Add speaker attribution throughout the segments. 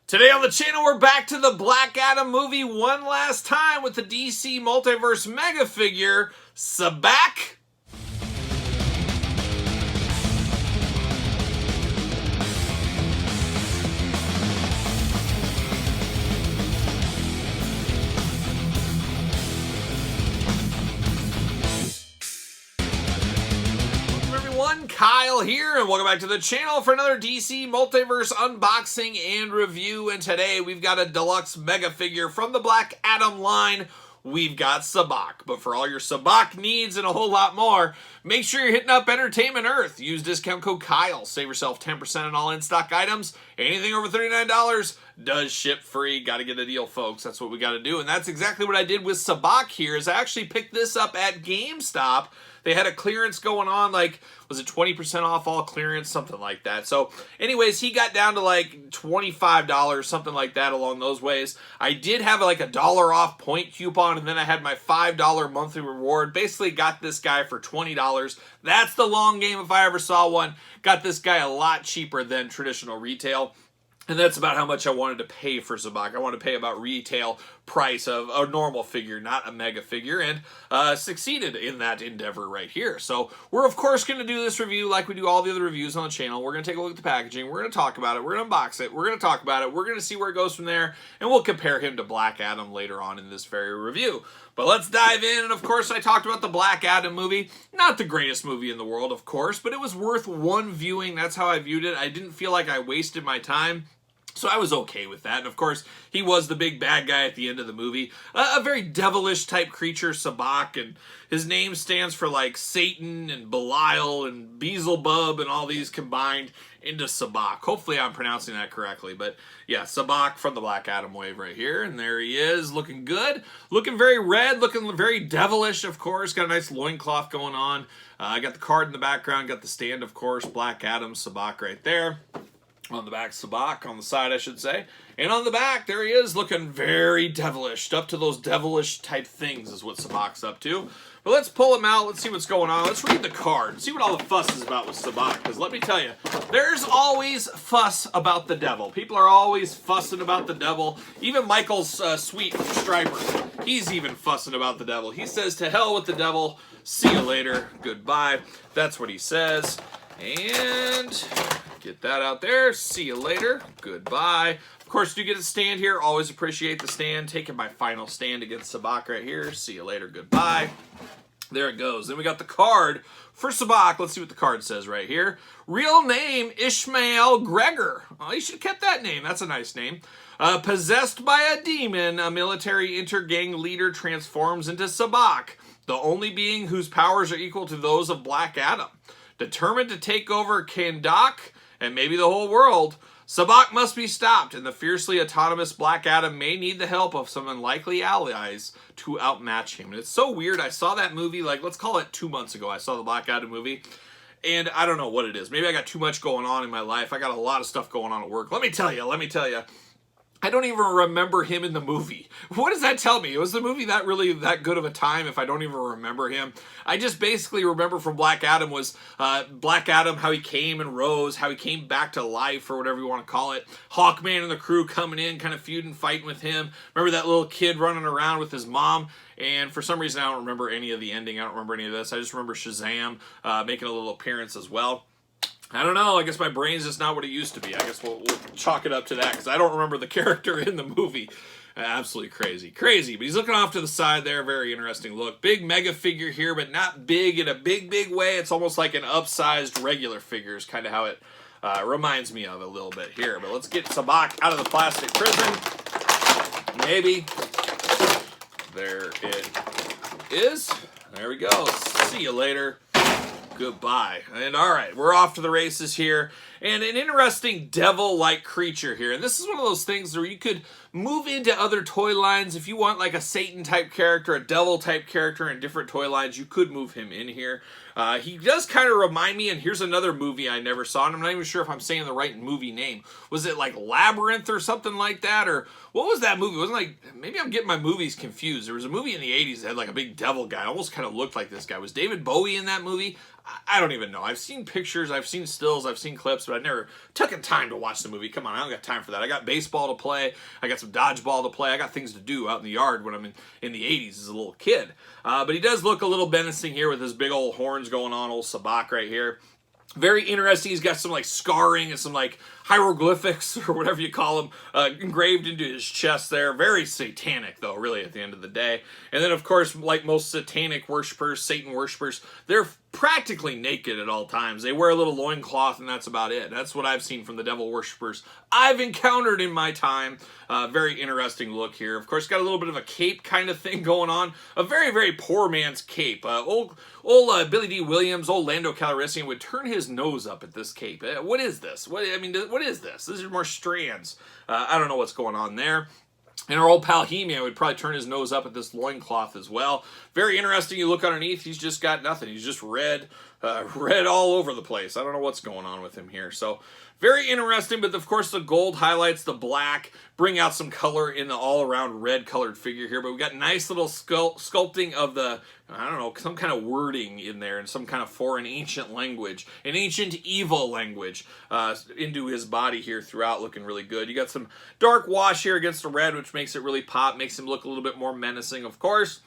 Speaker 1: Today on the channel, we're back to the Black Adam movie one last time with the DC Multiverse mega figure, Sabbac. Kyle here, and welcome back to the channel for another DC Multiverse unboxing and review. And today we've got a deluxe mega figure from the Black Adam line. We've got Sabbac. But for all your Sabbac needs and a whole lot more, make sure you're hitting up Entertainment Earth. Use discount code Kyle. Save yourself 10% on all in-stock items. Anything over $39 does ship free. Got to get a deal, folks. That's what we got to do. And that's exactly what I did with Sabbac here, is I actually picked this up at GameStop. They had a clearance going on, like, was it 20% off all clearance? Something like that. So, anyways, he got down to like $25, something like that along those ways. I did have like a $1 off point coupon, and then I had my $5 monthly reward. Basically got this guy for $20. That's the long game if I ever saw one. Got this guy a lot cheaper than traditional retail. And that's about how much I wanted to pay for Sabbac. I wanted to pay about retail price of a normal figure, not a mega figure, and succeeded in that endeavor right here. So we're, of course, going to do this review like we do all the other reviews on the channel. We're going to take a look at the packaging. We're going to talk about it. We're going to unbox it. We're going to talk about it. We're going to see where it goes from there, and we'll compare him to Black Adam later on in this very review. But let's dive in, and of course I talked about the Black Adam movie. Not the greatest movie in the world, of course, but it was worth one viewing. That's how I viewed it. I didn't feel like I wasted my time. So I was okay with that. And of course, he was the big bad guy at the end of the movie. A very devilish type creature, Sabbac, and his name stands for like Satan and Belial and Beelzebub and all these combined into Sabbac. Hopefully I'm pronouncing that correctly. But yeah, Sabbac from the Black Adam wave right here. And there he is, looking good. Looking very red, looking very devilish, of course. Got a nice loincloth going on. I got the card in the background, got the stand, of course. Black Adam, Sabbac right there. On the back, Sabbac, on the side, I should say. And on the back, there he is, looking very devilish. Up to those devilish type things is what Sabbac's up to. But let's pull him out. Let's see what's going on. Let's read the card. See what all the fuss is about with Sabbac. Because let me tell you, there's always fuss about the devil. People are always fussing about the devil. Even Michael's sweet Striper, he's even fussing about the devil. He says, to hell with the devil. See you later. Goodbye. That's what he says. And get that out there. See you later. Goodbye. Of course, do get a stand here. Always appreciate the stand. Taking my final stand against Sabbac right here. See you later. Goodbye. There it goes. Then we got the card for Sabbac. Let's see what the card says right here. Real name, Ishmael Gregor. Oh, you should have kept that name. That's a nice name. Possessed by a demon, a military intergang leader transforms into Sabbac, the only being whose powers are equal to those of Black Adam. Determined to take over Kahndaq and maybe the whole world, Sabbac must be stopped, and the fiercely autonomous Black Adam may need the help of some unlikely allies to outmatch him. And it's so weird. I saw that movie, like, let's call it 2 months ago. I saw the Black Adam movie, and I don't know what it is. Maybe I got too much going on in my life. I got a lot of stuff going on at work. Let me tell you. I don't even remember him in the movie. What does that tell me? Was the movie that really that good of a time if I don't even remember him? I just basically remember from Black Adam was Black Adam, how he came and rose, how he came back to life, or whatever you want to call it. Hawkman and the crew coming in, kind of feuding, fighting with him. Remember that little kid running around with his mom? And for some reason, I don't remember any of the ending. I don't remember any of this. I just remember Shazam making a little appearance as well. I don't know. I guess my brain's just not what it used to be. I guess we'll chalk it up to that because I don't remember the character in the movie. Absolutely crazy. Crazy. But he's looking off to the side there. Very interesting look. Big mega figure here, but not big in a big, big way. It's almost like an upsized regular figure is kind of how it reminds me of a little bit here. But let's get Sabbac out of the plastic prison. Maybe. There it is. There we go. See you later. Goodbye. And all right, we're off to the races here. And an interesting devil-like creature here. And this is one of those things where you could move into other toy lines. If you want like a Satan-type character, a devil-type character in different toy lines, you could move him in here. He does kind of remind me, and here's another movie I never saw, and I'm not even sure if I'm saying the right movie name. Was it like Labyrinth or something like that? Or what was that movie? It wasn't like, maybe I'm getting my movies confused. There was a movie in the 80s that had like a big devil guy. Almost kind of looked like this guy. Was David Bowie in that movie? I don't even know. I've seen pictures, I've seen stills, I've seen clips, but I never took the time to watch the movie. Come on, I don't got time for that. I got baseball to play. I got some dodgeball to play. I got things to do out in the yard when I'm in the 80s as a little kid. But he does look a little menacing here with his big old horns going on, old Sabbac right here. Very interesting. He's got some like scarring and some like hieroglyphics or whatever you call them engraved into his chest there. Very satanic though, really, at the end of the day. And then of course, like most satanic worshipers, Satan worshipers, they're practically naked at all times. They wear a little loincloth and that's about it. That's what I've seen from the devil worshipers I've encountered in my time. Very interesting look here. Of course, got a little bit of a cape kind of thing going on. A very, very poor man's cape. Old Billy D. Williams, old Lando Calrissian would turn his nose up at this cape. What is this? What is this? These are more strands. I don't know what's going on there. And our old pal He-Man would probably turn his nose up at this loincloth as well. Very interesting. You look underneath, he's just got nothing. He's just red all over the place. I don't know what's going on with him here. So very interesting, but of course the gold highlights the black, bring out some color in the all-around red colored figure here. But we got nice little sculpting of the, I don't know, some kind of wording in there in some kind of foreign ancient language, an ancient evil language into his body here throughout, looking really good. You got some dark wash here against the red, which makes it really pop, makes him look a little bit more menacing, of course.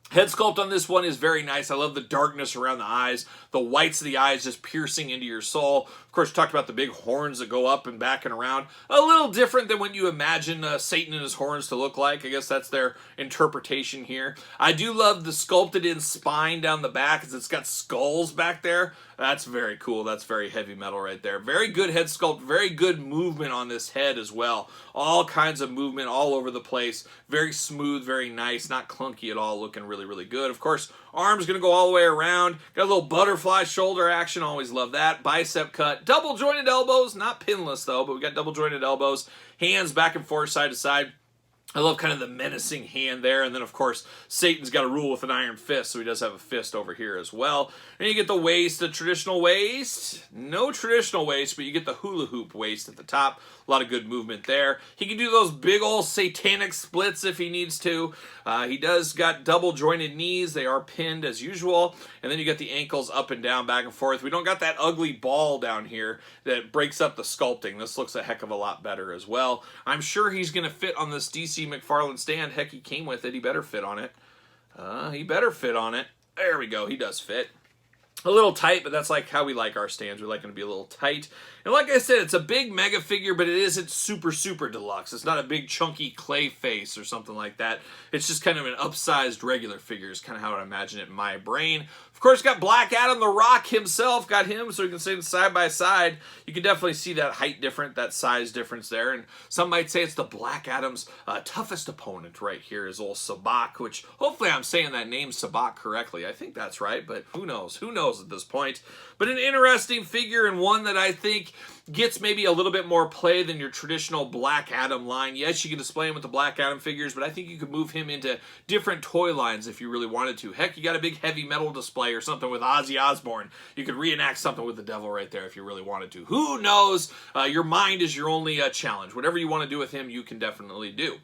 Speaker 1: Head sculpt on this one is very nice. I love the darkness around the eyes, the whites of the eyes just piercing into your soul. Of course, we talked about the big horns that go up and back and around. A little different than what you imagine Satan and his horns to look like. I guess that's their interpretation here. I do love the sculpted in spine down the back as it's got skulls back there. That's very cool. That's very heavy metal right there. Very good head sculpt. Very good movement on this head as well. All kinds of movement all over the place. Very smooth, very nice. Not clunky at all. Looking really, really good. Of course, arm's going to go all the way around. Got a little butterfly shoulder action. Always love that. Bicep cut. Double jointed elbows. Not pinless though, but we got double jointed elbows. Hands back and forth, side to side. I love kind of the menacing hand there. And then, of course, Satan's got to rule with an iron fist, so he does have a fist over here as well. And you get the waist, the traditional waist. No traditional waist, but you get the hula hoop waist at the top. A lot of good movement there. He can do those big old satanic splits if he needs to. He does got double jointed knees. They are pinned as usual. And then you get the ankles up and down, back and forth. We don't got that ugly ball down here that breaks up the sculpting. This looks a heck of a lot better as well. I'm sure he's going to fit on this DC McFarlane stand. Heck, he came with it. He better fit on it. He better fit on it. There we go. He does fit. A little tight, but that's like how we like our stands. We like them to be a little tight. And like I said, it's a big mega figure, but it isn't super, super deluxe. It's not a big chunky clay face or something like that. It's just kind of an upsized regular figure is kind of how I imagine it in my brain. Of course, got Black Adam, the Rock himself. Got him so you can see them side by side. You can definitely see that height difference, that size difference there. And some might say it's the Black Adam's toughest opponent right here is old Sabbac, which hopefully I'm saying that name Sabbac correctly. I think that's right, but who knows? Who knows at this point? But an interesting figure and one that I think gets maybe a little bit more play than your traditional Black Adam line. Yes, you can display him with the Black Adam figures, but I think you could move him into different toy lines if you really wanted to. Heck, you got a big heavy metal display or something with Ozzy Osbourne. You could reenact something with the devil right there if you really wanted to. Who knows? Your mind is your only challenge. Whatever you want to do with him, you can definitely do.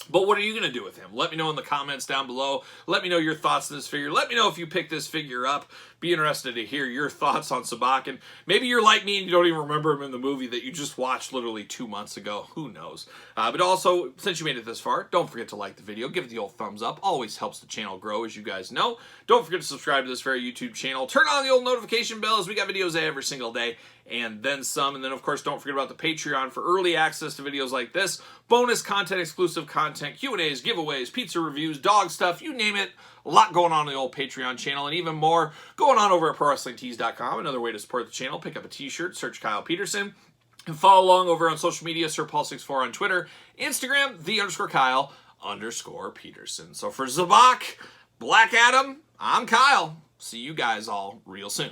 Speaker 1: But what are you going to do with him? Let me know in the comments down below. Let me know your thoughts on this figure. Let me know if you picked this figure up. Be interested to hear your thoughts on Sabbac. And maybe you're like me and you don't even remember him in the movie that you just watched literally 2 months ago. Who knows? But also, since you made it this far, don't forget to like the video. Give it the old thumbs up. Always helps the channel grow, as you guys know. Don't forget to subscribe to this very YouTube channel. Turn on the old notification bell as we got videos every single day. And then some. And then, of course, don't forget about the Patreon for early access to videos like this. Bonus content, exclusive content, Q&As, giveaways, pizza reviews, dog stuff, you name it. A lot going on the old Patreon channel, and even more going on over at ProWrestlingTees.com. Another way to support the channel, pick up a t-shirt, search Kyle Peterson, and follow along over on social media, SirPaul64 on Twitter, Instagram, _Kyle_Peterson. So for Sabbac, Black Adam, I'm Kyle. See you guys all real soon.